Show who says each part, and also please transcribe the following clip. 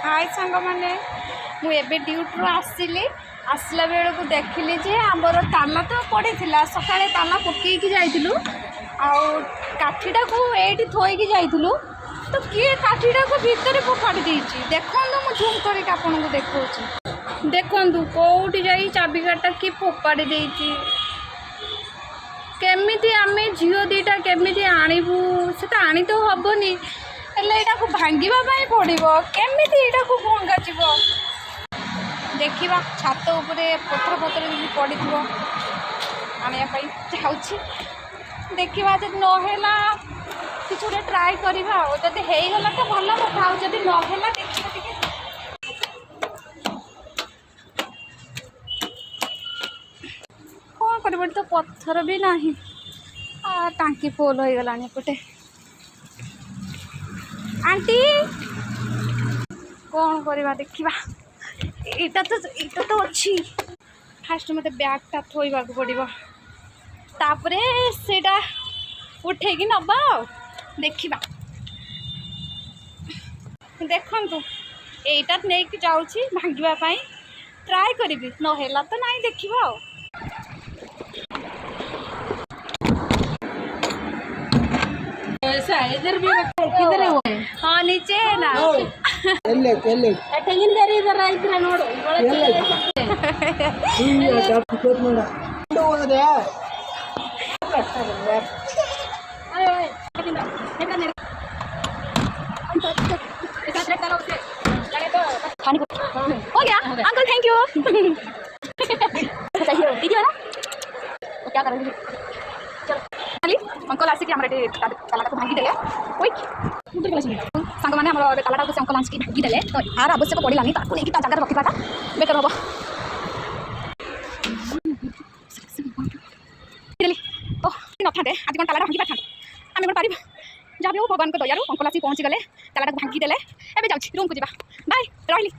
Speaker 1: हाय सांग मैंने मुझे ड्यूटी आसली आसला बेलू देखिली जे आमर ताला तो पड़ी सका ताला पकईकी जाइलु आठीटा को ये थोईकी जाइलु तो किए काठीटा को भितर फोपाड़ी देती देखो मुझे झूम कर आपको देखा देखु कौटी जा चाबिकाटा कि फोपाड़ी देती केमिति आमे झील दीटा केमिति आणबू से तो आनी तो हेनी यहाँ को भांगापी पड़ो केमिति यहाँ को भंगा देखा छात उपरे पथर पथर पड़ी आने जाऊँ देखा जब नहला कि गोटे ट्राए करवा जब होगला तो भल कथा जब नहला देखा कौन कर तो पत्थर भी ना टांकी फुल हो गला एपटे आंटी कौन करवा देखा यहाँ तो अच्छी फास्ट मत बैगटा थोड़ा पड़ो तापर सेटा उठे नवा देखा देखु यहीटा नहीं जाऊँ भांगापी ट्राए करी नहला तो ना देखा
Speaker 2: इधर भी किधर है वो
Speaker 1: हाँ नीचे है ना
Speaker 2: ನೋಡು
Speaker 1: हो गया अंकल थैंक यू दीदी है ना तो क्या करेंगे चलो अंकल आसिक ताला को भांगी देले सांग मैंने तालाटा को अंकल आसिक भांगी देले तो यार आवश्यक पड़ानी नहीं जगह रखा बेटर हम ओह न था आज कौन तालाटा भांगी पार आम कौन पार जहाँ भी हो भगवान को दयारू अंकल आसिक पहुँची गले तालाटा को भांगी देले एवं जाऊँ रूम को जा बाय रही।